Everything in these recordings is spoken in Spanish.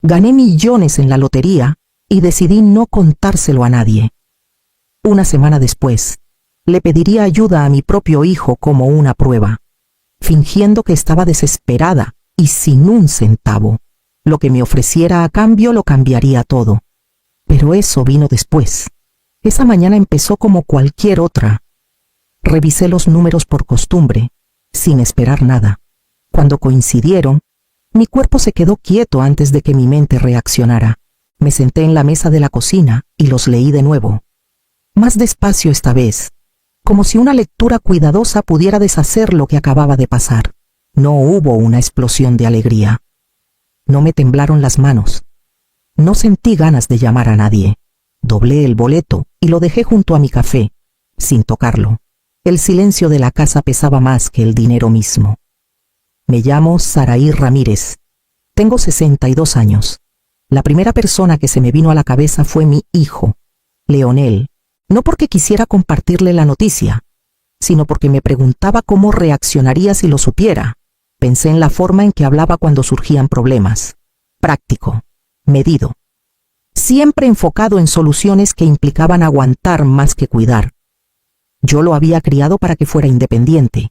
Gané millones en la lotería y decidí no contárselo a nadie. Una semana después, le pediría ayuda a mi propio hijo como una prueba, fingiendo que estaba desesperada y sin un centavo. Lo que me ofreciera a cambio lo cambiaría todo. Pero eso vino después. Esa mañana empezó como cualquier otra. Revisé los números por costumbre, sin esperar nada. Cuando coincidieron, mi cuerpo se quedó quieto antes de que mi mente reaccionara. Me senté en la mesa de la cocina y los leí de nuevo. Más despacio esta vez, como si una lectura cuidadosa pudiera deshacer lo que acababa de pasar. No hubo una explosión de alegría. No me temblaron las manos. No sentí ganas de llamar a nadie. Doblé el boleto y lo dejé junto a mi café, sin tocarlo. El silencio de la casa pesaba más que el dinero mismo. Me llamo Saraí Ramírez. Tengo 62 años. La primera persona que se me vino a la cabeza fue mi hijo, Leonel, no porque quisiera compartirle la noticia, sino porque me preguntaba cómo reaccionaría si lo supiera. Pensé en la forma en que hablaba cuando surgían problemas. Práctico, medido, siempre enfocado en soluciones que implicaban aguantar más que cuidar. Yo lo había criado para que fuera independiente,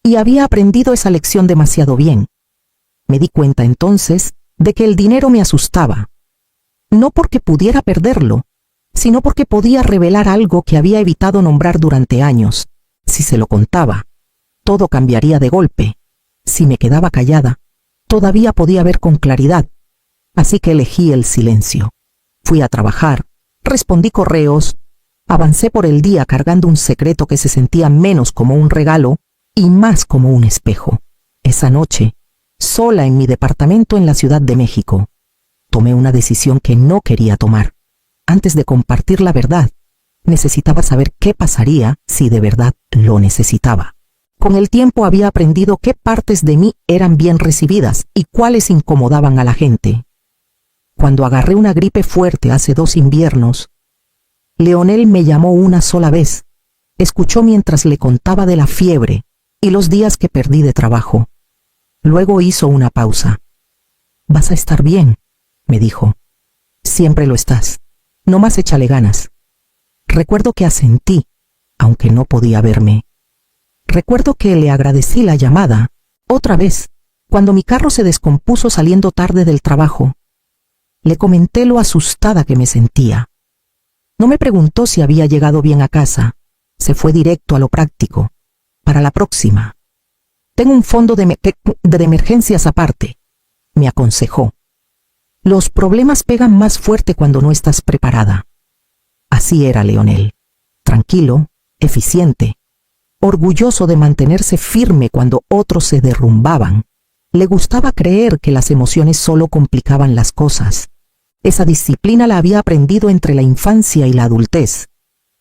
y había aprendido esa lección demasiado bien. Me di cuenta entonces de que el dinero me asustaba, no porque pudiera perderlo, sino porque podía revelar algo que había evitado nombrar durante años. Si se lo contaba, todo cambiaría de golpe. Si me quedaba callada, todavía podía ver con claridad. Así que elegí el silencio. Fui a trabajar, respondí correos, avancé por el día cargando un secreto que se sentía menos como un regalo y más como un espejo. Esa noche, sola en mi departamento en la Ciudad de México, tomé una decisión que no quería tomar. Antes de compartir la verdad, necesitaba saber qué pasaría si de verdad lo necesitaba. Con el tiempo había aprendido qué partes de mí eran bien recibidas y cuáles incomodaban a la gente. Cuando agarré una gripe fuerte hace 2 inviernos, Leonel me llamó una sola vez. Escuchó mientras le contaba de la fiebre y los días que perdí de trabajo. Luego hizo una pausa. «Vas a estar bien», me dijo. «Siempre lo estás. No más échale ganas». Recuerdo que asentí, aunque no podía verme. Recuerdo que le agradecí la llamada, otra vez, cuando mi carro se descompuso saliendo tarde del trabajo. Le comenté lo asustada que me sentía. No me preguntó si había llegado bien a casa. Se fue directo a lo práctico. «Para la próxima. Tengo un fondo de emergencias aparte», me aconsejó. «Los problemas pegan más fuerte cuando no estás preparada». Así era Leonel, tranquilo, eficiente, orgulloso de mantenerse firme cuando otros se derrumbaban. Le gustaba creer que las emociones solo complicaban las cosas. Esa disciplina la había aprendido entre la infancia y la adultez,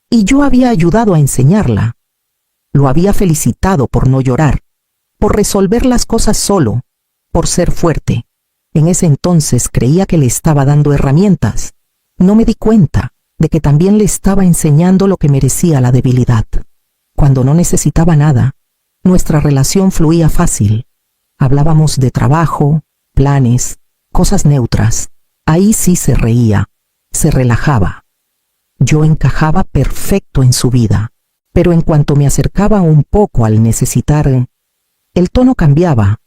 y yo había ayudado a enseñarla. Lo había felicitado por no llorar, por resolver las cosas solo, por ser fuerte. En ese entonces creía que le estaba dando herramientas. No me di cuenta de que también le estaba enseñando lo que merecía la debilidad. Cuando no necesitaba nada, nuestra relación fluía fácil. Hablábamos de trabajo, planes, cosas neutras. Ahí sí se reía, se relajaba. Yo encajaba perfecto en su vida, pero en cuanto me acercaba un poco al necesitar, el tono cambiaba,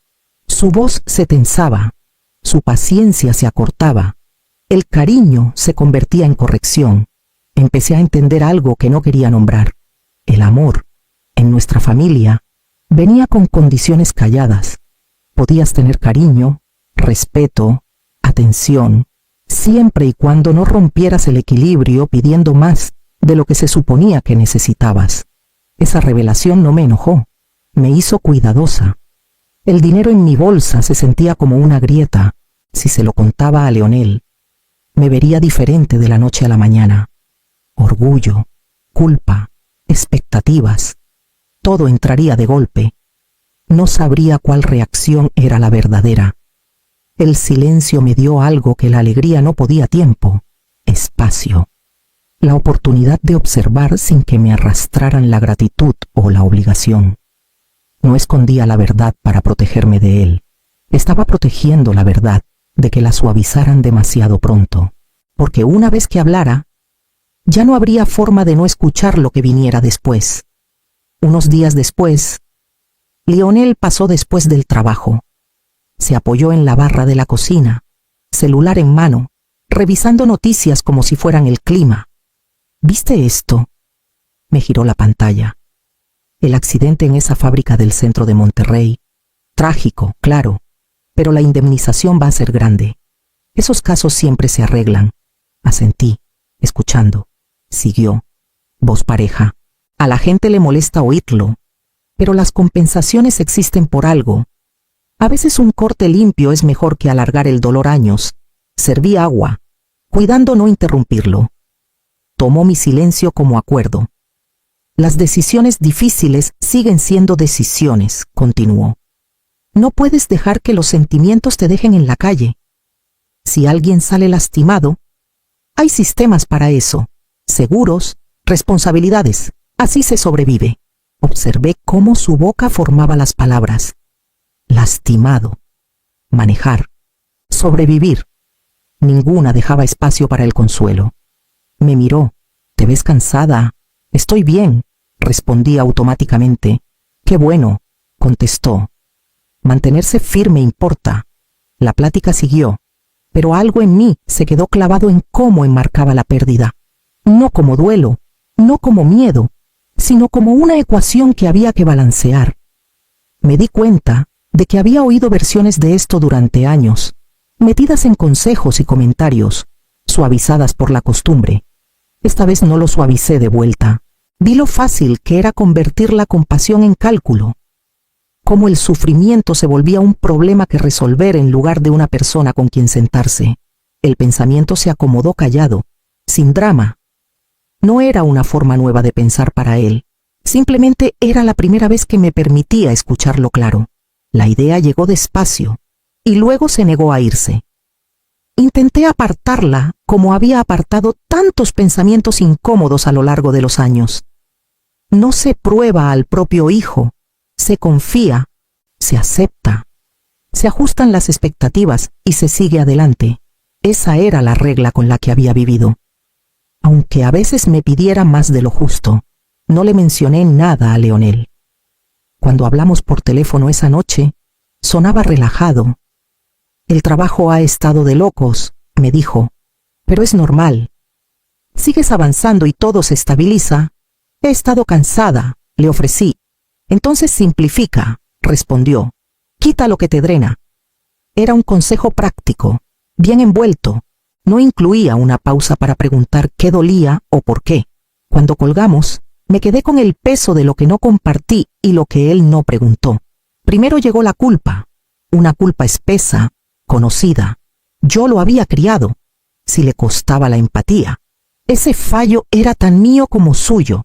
su voz se tensaba, su paciencia se acortaba, el cariño se convertía en corrección. Empecé a entender algo que no quería nombrar. El amor, en nuestra familia, venía con condiciones calladas. Podías tener cariño, respeto, atención, siempre y cuando no rompieras el equilibrio pidiendo más de lo que se suponía que necesitabas. Esa revelación no me enojó, me hizo cuidadosa. El dinero en mi bolsa se sentía como una grieta. Si se lo contaba a Leonel, me vería diferente de la noche a la mañana. Orgullo, culpa, expectativas, todo entraría de golpe. No sabría cuál reacción era la verdadera. El silencio me dio algo que la alegría no podía a tiempo: espacio. La oportunidad de observar sin que me arrastraran la gratitud o la obligación. No escondía la verdad para protegerme de él. Estaba protegiendo la verdad de que la suavizaran demasiado pronto, porque una vez que hablara, ya no habría forma de no escuchar lo que viniera después. Unos días después, Lionel pasó después del trabajo. Se apoyó en la barra de la cocina, celular en mano, revisando noticias como si fueran el clima. ¿Viste esto? Me giró la pantalla. El accidente en esa fábrica del centro de Monterrey. Trágico, claro, pero la indemnización va a ser grande. Esos casos siempre se arreglan. Asentí, escuchando. Siguió. Voz pareja. A la gente le molesta oírlo, pero las compensaciones existen por algo. A veces un corte limpio es mejor que alargar el dolor años. Serví agua, cuidando no interrumpirlo. Tomó mi silencio como acuerdo. Las decisiones difíciles siguen siendo decisiones, continuó. No puedes dejar que los sentimientos te dejen en la calle. Si alguien sale lastimado, hay sistemas para eso, seguros, responsabilidades. Así se sobrevive. Observé cómo su boca formaba las palabras. Lastimado. Manejar. Sobrevivir. Ninguna dejaba espacio para el consuelo. Me miró. ¿Te ves cansada? Estoy bien, respondí automáticamente. Qué bueno, contestó. Mantenerse firme importa. La plática siguió, pero algo en mí se quedó clavado en cómo enmarcaba la pérdida. No como duelo, no como miedo, sino como una ecuación que había que balancear. Me di cuenta de que había oído versiones de esto durante años, metidas en consejos y comentarios, suavizadas por la costumbre. Esta vez no lo suavicé de vuelta. Vi lo fácil que era convertir la compasión en cálculo. Cómo el sufrimiento se volvía un problema que resolver en lugar de una persona con quien sentarse. El pensamiento se acomodó callado, sin drama. No era una forma nueva de pensar para él. Simplemente era la primera vez que me permitía escucharlo claro. La idea llegó despacio, y luego se negó a irse. Intenté apartarla como había apartado tantos pensamientos incómodos a lo largo de los años. No se prueba al propio hijo, se confía, se acepta, se ajustan las expectativas y se sigue adelante. Esa era la regla con la que había vivido. Aunque a veces me pidiera más de lo justo, no le mencioné nada a Lionel. Cuando hablamos por teléfono esa noche, sonaba relajado. El trabajo ha estado de locos, me dijo, pero es normal. Sigues avanzando y todo se estabiliza. He estado cansada, le ofrecí. Entonces simplifica, respondió. Quita lo que te drena. Era un consejo práctico, bien envuelto. No incluía una pausa para preguntar qué dolía o por qué. Cuando colgamos, me quedé con el peso de lo que no compartí y lo que él no preguntó. Primero llegó la culpa, una culpa espesa, conocida. Yo lo había criado. Si le costaba la empatía. Ese fallo era tan mío como suyo.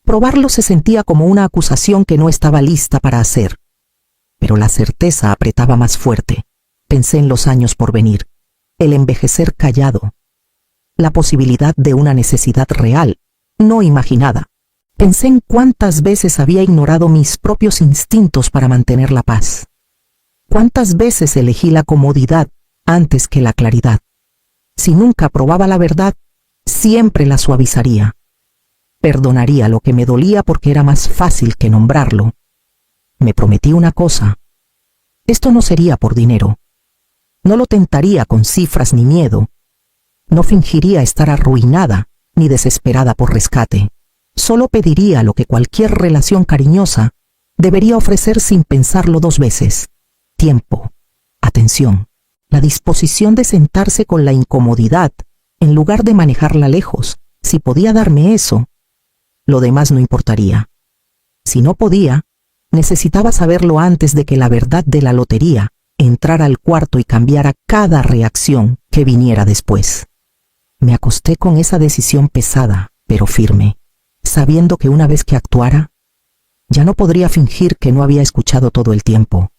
Probarlo se sentía como una acusación que no estaba lista para hacer. Pero la certeza apretaba más fuerte. Pensé en los años por venir. El envejecer callado. La posibilidad de una necesidad real, no imaginada. Pensé en cuántas veces había ignorado mis propios instintos para mantener la paz. Cuántas veces elegí la comodidad antes que la claridad. Si nunca probaba la verdad, siempre la suavizaría. Perdonaría lo que me dolía porque era más fácil que nombrarlo. Me prometí una cosa. Esto no sería por dinero. No lo tentaría con cifras ni miedo. No fingiría estar arruinada ni desesperada por rescate. Solo pediría lo que cualquier relación cariñosa debería ofrecer sin pensarlo dos veces. Tiempo, atención, la disposición de sentarse con la incomodidad en lugar de manejarla lejos. Si podía darme eso, lo demás no importaría. Si no podía, necesitaba saberlo antes de que la verdad de la lotería entrara al cuarto y cambiara cada reacción que viniera después. Me acosté con esa decisión pesada, pero firme, sabiendo que una vez que actuara, ya no podría fingir que no había escuchado todo el tiempo.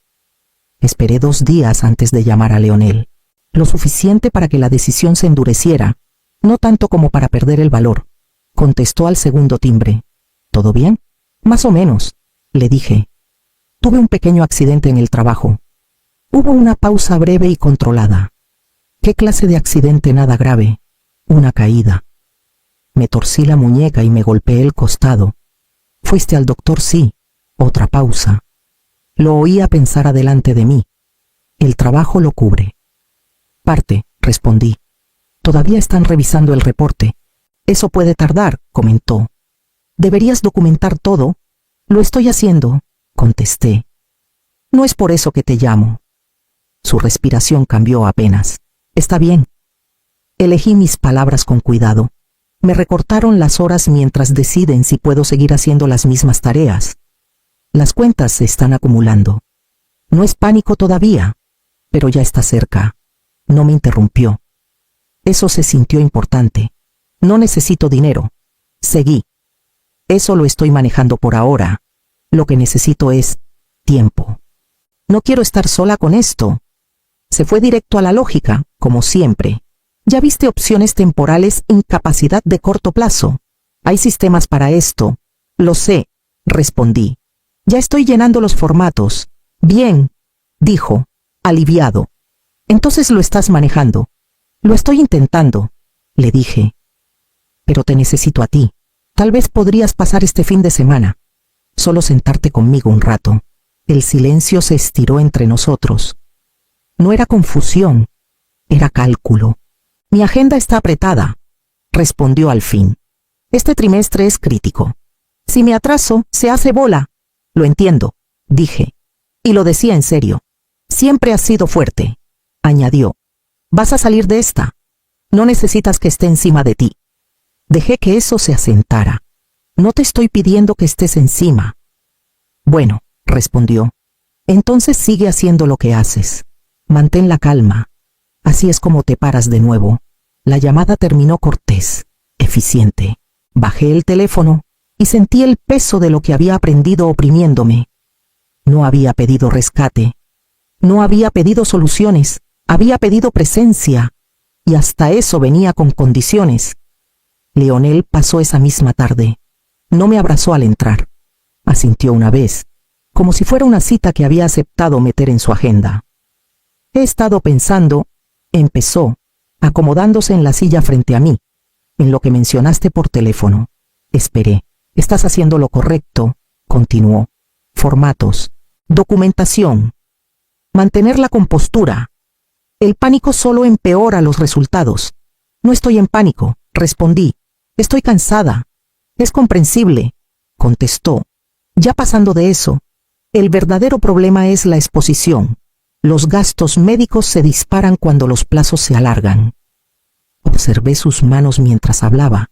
Esperé 2 días antes de llamar a Lionel, lo suficiente para que la decisión se endureciera, no tanto como para perder el valor. Contestó al segundo timbre. ¿Todo bien? Más o menos, le dije. Tuve un pequeño accidente en el trabajo. Hubo una pausa breve y controlada. ¿Qué clase de accidente? Nada grave. Una caída. Me torcí la muñeca y me golpeé el costado. ¿Fuiste al doctor? Sí. Otra pausa. Lo oía pensar adelante de mí. El trabajo lo cubre. Parte, respondí. Todavía están revisando el reporte. Eso puede tardar, comentó. Deberías documentar todo. Lo estoy haciendo, contesté. No es por eso que te llamo. Su respiración cambió apenas. Está bien. Elegí mis palabras con cuidado. Me recortaron las horas mientras deciden si puedo seguir haciendo las mismas tareas. Las cuentas se están acumulando. No es pánico todavía, pero ya está cerca. No me interrumpió. Eso se sintió importante. No necesito dinero. Seguí. Eso lo estoy manejando por ahora. Lo que necesito es tiempo. No quiero estar sola con esto. Se fue directo a la lógica, como siempre. Ya viste opciones temporales, incapacidad de corto plazo. Hay sistemas para esto. Lo sé, respondí. Ya estoy llenando los formatos. Bien, dijo, aliviado. Entonces lo estás manejando. Lo estoy intentando, le dije. Pero te necesito a ti. Tal vez podrías pasar este fin de semana. Solo sentarte conmigo un rato. El silencio se estiró entre nosotros. No era confusión, era cálculo. Mi agenda está apretada, respondió al fin. Este trimestre es crítico. Si me atraso, se hace bola. Lo entiendo, dije. Y lo decía en serio. Siempre has sido fuerte, añadió. Vas a salir de esta. No necesitas que esté encima de ti. Dejé que eso se asentara. No te estoy pidiendo que estés encima. Bueno, respondió. Entonces sigue haciendo lo que haces. Mantén la calma. Así es como te paras de nuevo. La llamada terminó cortés, eficiente. Bajé el teléfono y sentí el peso de lo que había aprendido oprimiéndome. No había pedido rescate. No había pedido soluciones. Había pedido presencia. Y hasta eso venía con condiciones. Leonel pasó esa misma tarde. No me abrazó al entrar. Asintió una vez, como si fuera una cita que había aceptado meter en su agenda. He estado pensando, empezó, acomodándose en la silla frente a mí, en lo que mencionaste por teléfono. Esperé. Estás haciendo lo correcto, continuó. Formatos, documentación, mantener la compostura. El pánico solo empeora los resultados. No estoy en pánico, respondí. Estoy cansada. Es comprensible, contestó. Ya pasando de eso, el verdadero problema es la exposición. Los gastos médicos se disparan cuando los plazos se alargan. Observé sus manos mientras hablaba,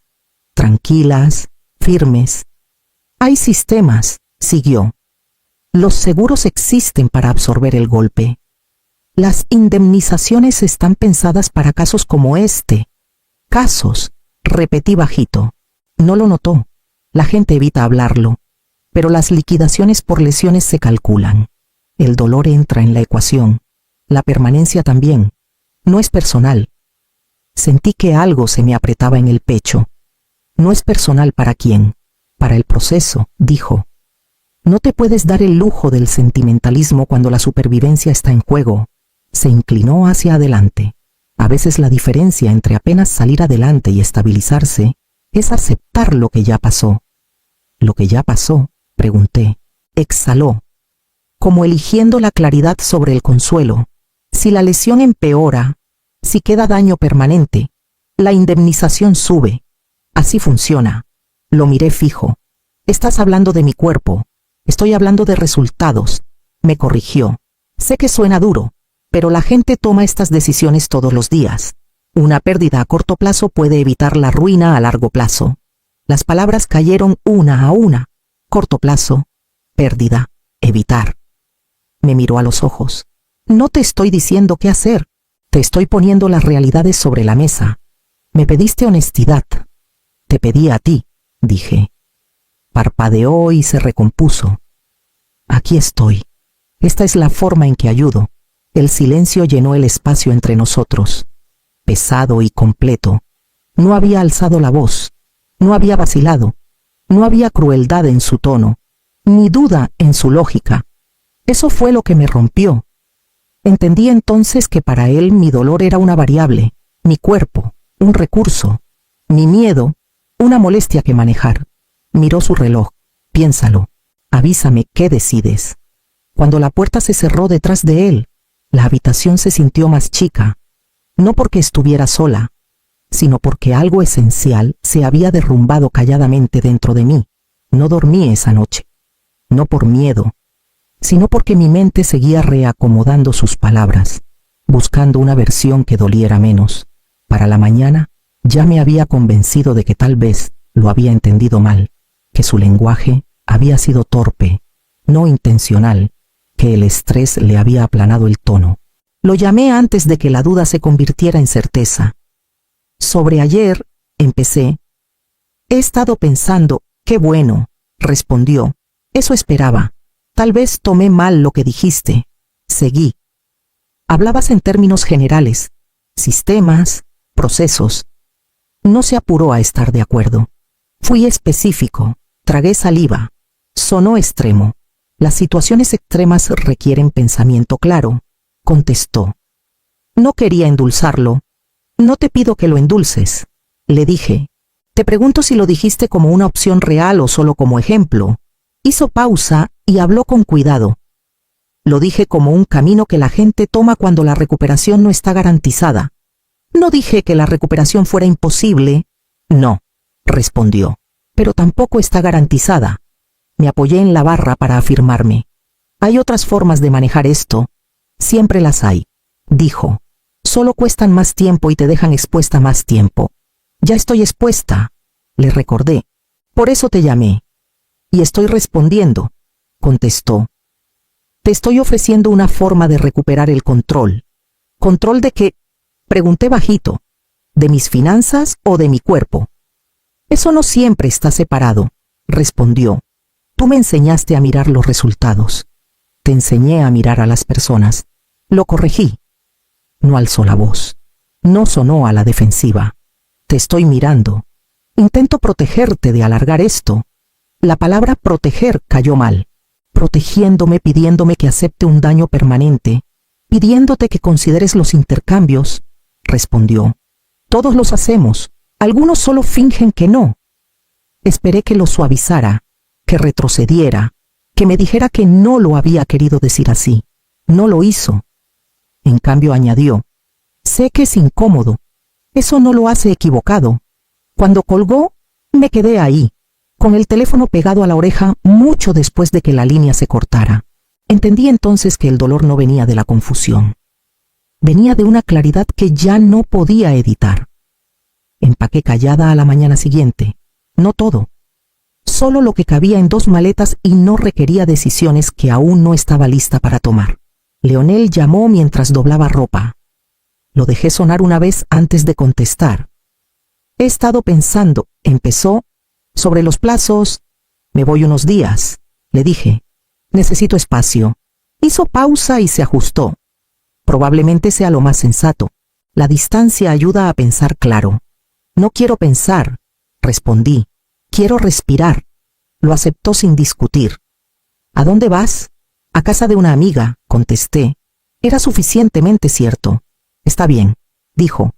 tranquilas, firmes. Hay sistemas, siguió. Los seguros existen para absorber el golpe. Las indemnizaciones están pensadas para casos como este. Casos, repetí bajito. No lo notó. La gente evita hablarlo. Pero las liquidaciones por lesiones se calculan. El dolor entra en la ecuación. La permanencia también. No es personal. Sentí que algo se me apretaba en el pecho. No es personal para quién. Para el proceso, dijo. No te puedes dar el lujo del sentimentalismo cuando la supervivencia está en juego. Se inclinó hacia adelante. A veces la diferencia entre apenas salir adelante y estabilizarse es aceptar lo que ya pasó. ¿Lo que ya pasó? Pregunté. Exhaló, como eligiendo la claridad sobre el consuelo. Si la lesión empeora, si queda daño permanente, la indemnización sube. Así funciona. Lo miré fijo. Estás hablando de mi cuerpo. Estoy hablando de resultados. Me corrigió. Sé que suena duro, pero la gente toma estas decisiones todos los días. Una pérdida a corto plazo puede evitar la ruina a largo plazo. Las palabras cayeron una a una. Corto plazo, pérdida, evitar. Me miró a los ojos. No te estoy diciendo qué hacer. Te estoy poniendo las realidades sobre la mesa. Me pediste honestidad. Te pedí a ti, dije. Parpadeó y se recompuso. Aquí estoy. Esta es la forma en que ayudo. El silencio llenó el espacio entre nosotros. Pesado y completo. No había alzado la voz. No había vacilado. No había crueldad en su tono, ni duda en su lógica. Eso fue lo que me rompió. Entendí entonces que para él mi dolor era una variable, mi cuerpo, un recurso, mi miedo, una molestia que manejar. Miró su reloj. Piénsalo. Avísame qué decides. Cuando la puerta se cerró detrás de él, la habitación se sintió más chica, no porque estuviera sola, sino porque algo esencial se había derrumbado calladamente dentro de mí. No dormí esa noche, no por miedo, sino porque mi mente seguía reacomodando sus palabras, buscando una versión que doliera menos. Para la mañana, ya me había convencido de que tal vez lo había entendido mal, que su lenguaje había sido torpe, no intencional, que el estrés le había aplanado el tono. Lo llamé antes de que la duda se convirtiera en certeza. Sobre ayer, empecé. He estado pensando, qué bueno, respondió. Eso esperaba. Tal vez tomé mal lo que dijiste. Seguí. Hablabas en términos generales, sistemas, procesos. No se apuró a estar de acuerdo. Fui específico, tragué saliva. Sonó extremo. Las situaciones extremas requieren pensamiento claro, contestó. No quería endulzarlo. No te pido que lo endulces, le dije. Te pregunto si lo dijiste como una opción real o solo como ejemplo. Hizo pausa y habló con cuidado. Lo dije como un camino que la gente toma cuando la recuperación no está garantizada. No dije que la recuperación fuera imposible. No, respondió. Pero tampoco está garantizada. Me apoyé en la barra para afirmarme. Hay otras formas de manejar esto. Siempre las hay, dijo. Solo cuestan más tiempo y te dejan expuesta más tiempo. Ya estoy expuesta, le recordé. Por eso te llamé. Y estoy respondiendo, contestó. Te estoy ofreciendo una forma de recuperar el control. ¿Control de qué? Pregunté bajito. ¿De mis finanzas o de mi cuerpo? Eso no siempre está separado, respondió. Tú me enseñaste a mirar los resultados. Te enseñé a mirar a las personas. Lo corregí. No alzó la voz. No sonó a la defensiva. Te estoy mirando. Intento protegerte de alargar esto. La palabra proteger cayó mal. Protegiéndome, pidiéndome que acepte un daño permanente, pidiéndote que consideres los intercambios, respondió. Todos los hacemos. Algunos solo fingen que no. Esperé que lo suavizara, que retrocediera, que me dijera que no lo había querido decir así. No lo hizo. En cambio añadió, sé que es incómodo. Eso no lo hace equivocado. Cuando colgó, me quedé ahí, con el teléfono pegado a la oreja mucho después de que la línea se cortara. Entendí entonces que el dolor no venía de la confusión. Venía de una claridad que ya no podía editar. Empaqué callada a la mañana siguiente. No todo. Solo lo que cabía en 2 maletas y no requería decisiones que aún no estaba lista para tomar. Leonel llamó mientras doblaba ropa. Lo dejé sonar una vez antes de contestar. He estado pensando, empezó, sobre los plazos. Me voy unos días, le dije. Necesito espacio. Hizo pausa y se ajustó. Probablemente sea lo más sensato. La distancia ayuda a pensar claro. No quiero pensar, respondí. Quiero respirar. Lo aceptó sin discutir. ¿A dónde vas? A casa de una amiga, contesté. Era suficientemente cierto. Está bien, dijo.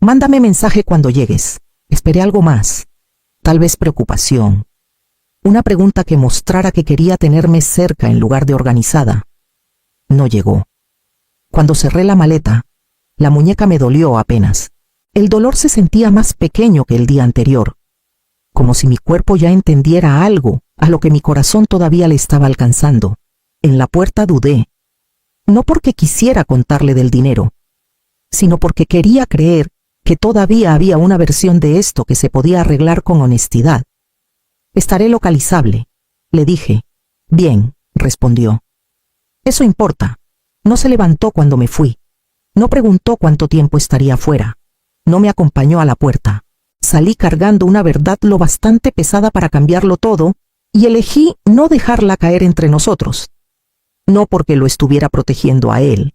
Mándame mensaje cuando llegues. Esperé algo más. Tal vez preocupación. Una pregunta que mostrara que quería tenerme cerca en lugar de organizada. No llegó. Cuando cerré la maleta, la muñeca me dolió apenas. El dolor se sentía más pequeño que el día anterior. Como si mi cuerpo ya entendiera algo a lo que mi corazón todavía le estaba alcanzando. En la puerta dudé. No porque quisiera contarle del dinero, sino porque quería creer que todavía había una versión de esto que se podía arreglar con honestidad. Estaré localizable, le dije. Bien, respondió. Eso importa. No se levantó cuando me fui. No preguntó cuánto tiempo estaría fuera. No me acompañó a la puerta. Salí cargando una verdad lo bastante pesada para cambiarlo todo, y elegí no dejarla caer entre nosotros. No porque lo estuviera protegiendo a él,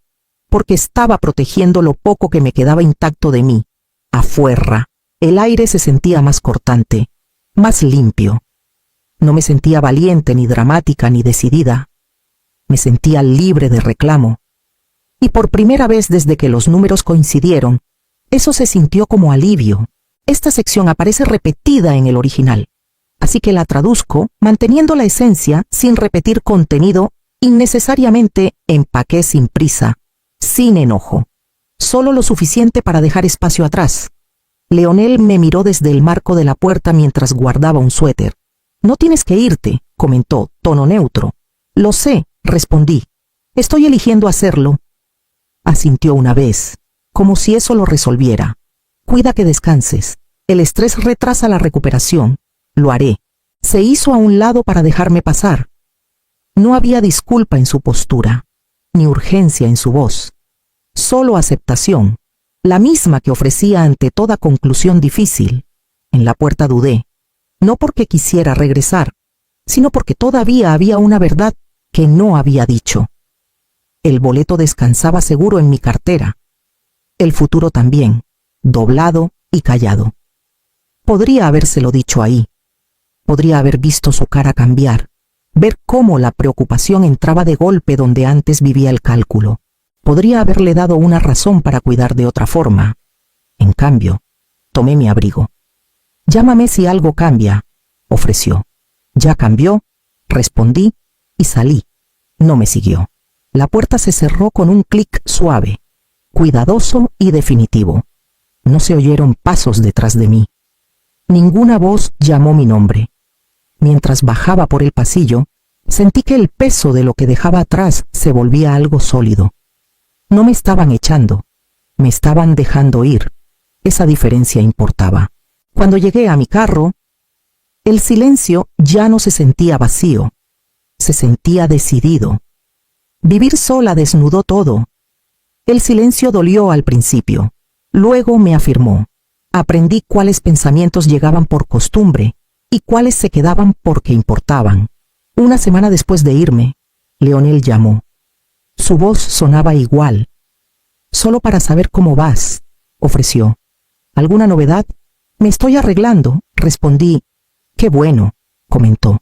porque estaba protegiendo lo poco que me quedaba intacto de mí. Afuera, el aire se sentía más cortante, más limpio. No me sentía valiente, ni dramática, ni decidida. Me sentía libre de reclamo. y por primera vez desde que los números coincidieron, eso se sintió como alivio. Esta sección aparece repetida en el original, así que la traduzco manteniendo la esencia sin repetir contenido innecesariamente. Empaqué sin prisa, sin enojo, solo lo suficiente para dejar espacio atrás. Leonel me miró desde el marco de la puerta mientras guardaba un suéter. No tienes que irte, comentó, tono neutro. Lo sé, respondí. Estoy eligiendo hacerlo. Asintió una vez, como si eso lo resolviera. Cuida que descanses. El estrés retrasa la recuperación. Lo haré. Se hizo a un lado para dejarme pasar. No había disculpa en su postura, ni urgencia en su voz. Solo aceptación, la misma que ofrecía ante toda conclusión difícil. En la puerta dudé, no porque quisiera regresar, sino porque todavía había una verdad que no había dicho. El boleto descansaba seguro en mi cartera. El futuro también, doblado y callado. Podría habérselo dicho ahí. Podría haber visto su cara cambiar, ver cómo la preocupación entraba de golpe donde antes vivía el cálculo. Podría haberle dado una razón para cuidar de otra forma. En cambio, tomé mi abrigo. Llámame si algo cambia, ofreció. Ya cambió, respondí y salí. No me siguió. La puerta se cerró con un clic suave, cuidadoso y definitivo. No se oyeron pasos detrás de mí. Ninguna voz llamó mi nombre. Mientras bajaba por el pasillo, sentí que el peso de lo que dejaba atrás se volvía algo sólido. No me estaban echando, me estaban dejando ir. Esa diferencia importaba. Cuando llegué a mi carro, el silencio ya no se sentía vacío, se sentía decidido. Vivir sola desnudó todo. El silencio dolió al principio, luego me afirmó. Aprendí cuáles pensamientos llegaban por costumbre y cuáles se quedaban porque importaban. Una semana después de irme, Leonel llamó. Su voz sonaba igual. Solo para saber cómo vas, ofreció. ¿Alguna novedad? Me estoy arreglando, respondí. Qué bueno, comentó.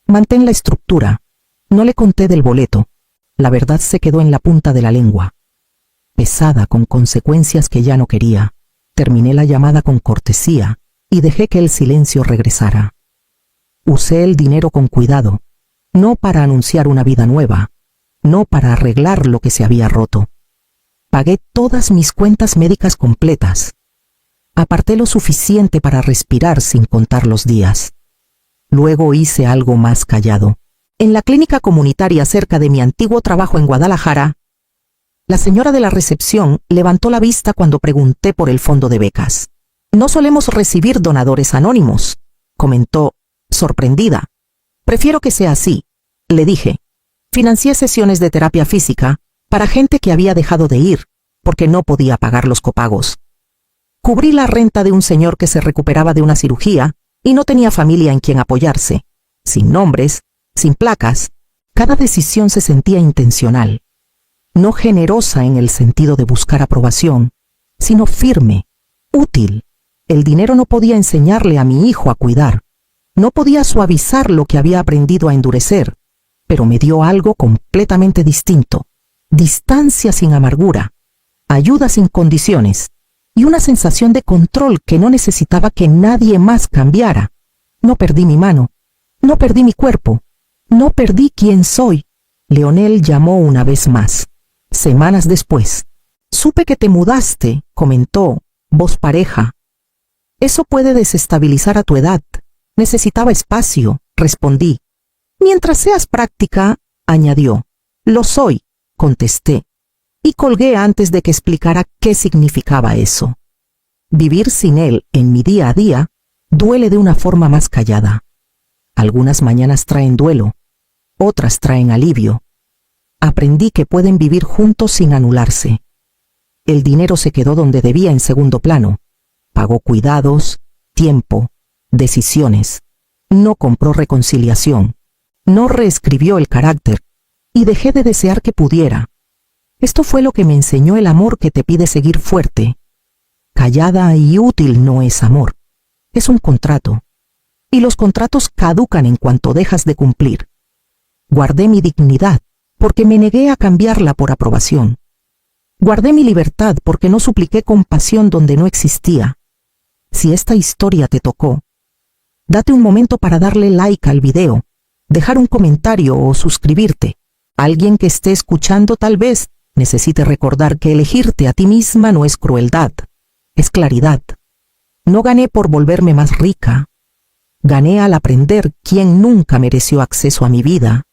Mantén la estructura. No le conté del boleto. La verdad se quedó en la punta de la lengua. Pesada, con consecuencias que ya no quería. Terminé la llamada con cortesía y dejé que el silencio regresara. Usé el dinero con cuidado, no para anunciar una vida nueva, no para arreglar lo que se había roto. Pagué todas mis cuentas médicas completas. Aparté lo suficiente para respirar sin contar los días. Luego hice algo más callado. En la clínica comunitaria cerca de mi antiguo trabajo en Guadalajara, la señora de la recepción levantó la vista cuando pregunté por el fondo de becas. No solemos recibir donadores anónimos, comentó, sorprendida. Prefiero que sea así, le dije. Financié sesiones de terapia física para gente que había dejado de ir, porque no podía pagar los copagos. Cubrí la renta de un señor que se recuperaba de una cirugía y no tenía familia en quien apoyarse. Sin nombres, sin placas, cada decisión se sentía intencional. No generosa en el sentido de buscar aprobación, sino firme, útil. El dinero no podía enseñarle a mi hijo a cuidar, no podía suavizar lo que había aprendido a endurecer, pero me dio algo completamente distinto: distancia sin amargura, ayuda sin condiciones y una sensación de control que no necesitaba que nadie más cambiara. No perdí mi mano, no perdí mi cuerpo, no perdí quién soy. Leonel llamó una vez más. Semanas después. Supe que te mudaste, comentó, voz pareja. Eso puede desestabilizar a tu edad. Necesitaba espacio, respondí. Mientras seas práctica, añadió. Lo soy, contesté. Y colgué antes de que explicara qué significaba eso. Vivir sin él en mi día a día duele de una forma más callada. Algunas mañanas traen duelo, otras traen alivio. Aprendí que pueden vivir juntos sin anularse. El dinero se quedó donde debía en segundo plano. Pagó cuidados, tiempo, decisiones. No compró reconciliación. No reescribió el carácter. Y dejé de desear que pudiera. Esto fue lo que me enseñó el amor que te pide seguir fuerte. Callada y útil no es amor. Es un contrato. Y los contratos caducan en cuanto dejas de cumplir. Guardé mi dignidad, porque me negué a cambiarla por aprobación. Guardé mi libertad porque no supliqué compasión donde no existía. Si esta historia te tocó, date un momento para darle like al video, dejar un comentario o suscribirte. Alguien que esté escuchando tal vez necesite recordar que elegirte a ti misma no es crueldad, es claridad. No gané por volverme más rica. Gané al aprender quién nunca mereció acceso a mi vida.